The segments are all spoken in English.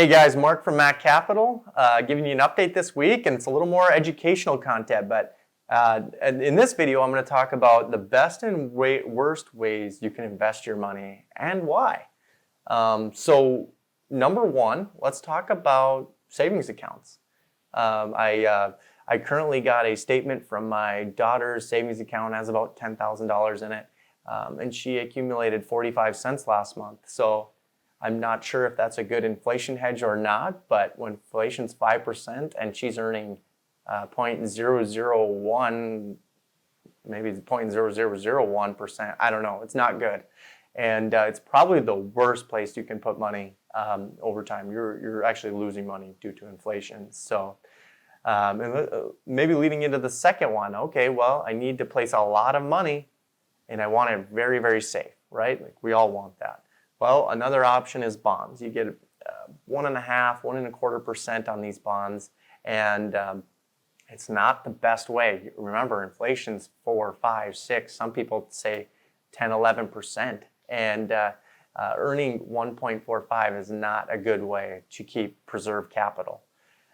Hey guys, Mark from Mac Capital, giving you an update this week, and it's a little more educational content, but in this video I'm going to talk about the best and worst ways you can invest your money and why. So number one, let's talk about savings accounts. I currently got a statement from my daughter's savings account, has about $10,000 in it, and she accumulated 45 cents last month. So I'm not sure if that's a good inflation hedge or not, but when inflation's 5% and she's earning 0.001, maybe 0.0001%, I don't know, it's not good. And it's probably the worst place you can put money over time. You're actually losing money due to inflation. So maybe leading into the second one, okay, well, I need to place a lot of money and I want it very, very safe, right? Like we all want that. Well, another option is bonds. You get 1.25% on these bonds, and it's not the best way. Remember, inflation's 4, 5, 6. Some people say 10, 11%, and earning 1.45 is not a good way to preserve capital.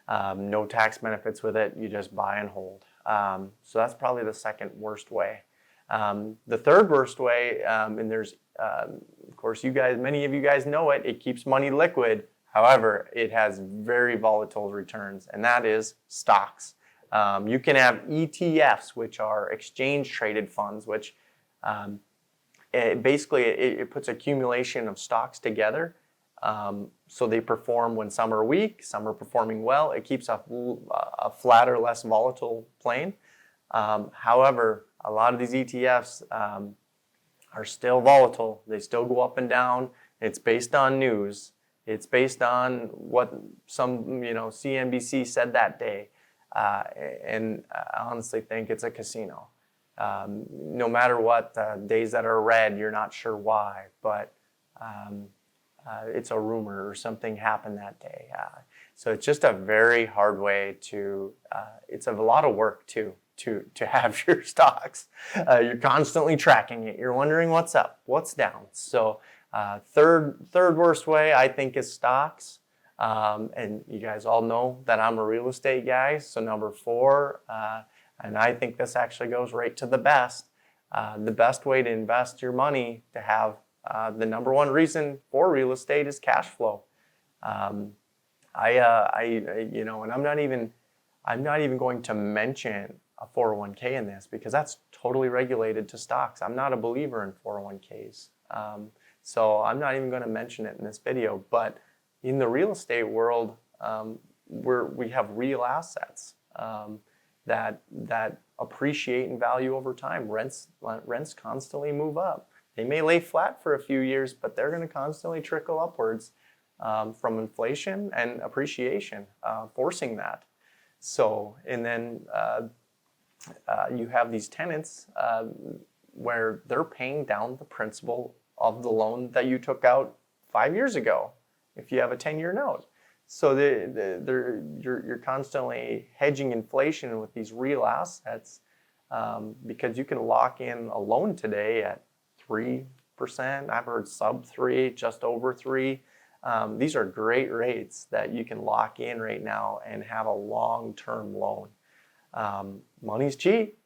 No tax benefits with it. You just buy and hold. So that's probably the second worst way. The third worst way, and there's of course, many of you guys know it, it keeps money liquid. However, it has very volatile returns, and that is stocks. You can have ETFs, which are exchange traded funds, which it puts accumulation of stocks together. So they perform when some are weak, some are performing well. It keeps a flatter, less volatile plane. However, a lot of these ETFs are still volatile. They still go up and down. It's based on news. It's based on what some CNBC said that day. And I honestly think it's a casino. No matter what, days that are red, you're not sure why, but it's a rumor or something happened that day. So it's just a very hard way to, it's a lot of work too. To have your stocks. You're constantly tracking it. You're wondering what's up, what's down. So third worst way I think is stocks. And you guys all know that I'm a real estate guy. So number 4, and I think this actually goes right to the best way to invest your money, to have the number one reason for real estate is cash flow. And I'm not even going to mention a 401k in this because that's totally regulated to stocks. I'm not a believer in 401ks. So I'm not even going to mention it in this video, but in the real estate world, we have real assets that appreciate in value over time. Rents constantly move up. They may lay flat for a few years, but they're going to constantly trickle upwards from inflation and appreciation, forcing that. So, and then you have these tenants where they're paying down the principal of the loan that you took out 5 years ago if you have a 10-year note. So you're constantly hedging inflation with these real assets because you can lock in a loan today at 3%. I've heard sub 3, just over 3. These are great rates that you can lock in right now and have a long-term loan. Money's cheap.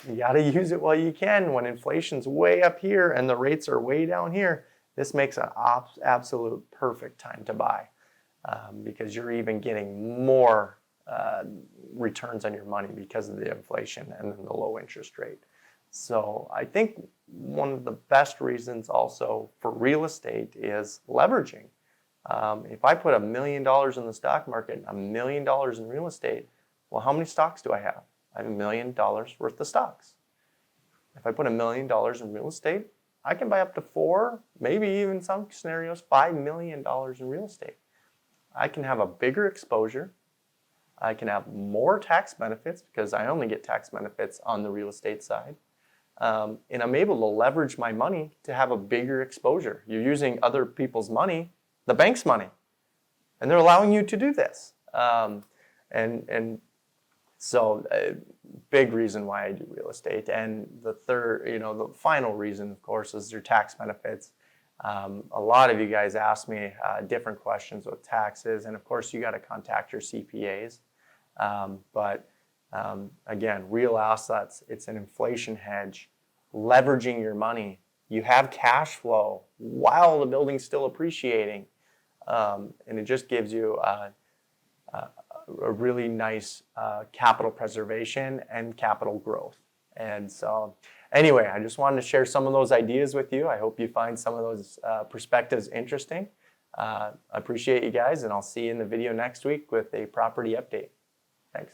You got to use it while you can. When inflation's way up here and the rates are way down here, this makes an absolute perfect time to buy because you're even getting more returns on your money because of the inflation and then the low interest rate. So I think one of the best reasons also for real estate is leveraging. If I put $1 million in the stock market, $1 million in real estate, well, how many stocks do I have? I have $1 million worth of stocks. If I put $1 million in real estate, I can buy up to 4, maybe even some scenarios, $5 million in real estate. I can have a bigger exposure. I can have more tax benefits because I only get tax benefits on the real estate side. And I'm able to leverage my money to have a bigger exposure. You're using other people's money, the bank's money, and they're allowing you to do this. So a big reason why I do real estate. And the final reason, of course, is your tax benefits. A lot of you guys ask me different questions with taxes, and of course you got to contact your CPAs. Again, real assets, it's an inflation hedge, leveraging your money. You have cash flow while the building's still appreciating, and it just gives you a really nice capital preservation and capital growth. And so anyway, I just wanted to share some of those ideas with you. I hope you find some of those perspectives interesting. I appreciate you guys, and I'll see you in the video next week with a property update. Thanks.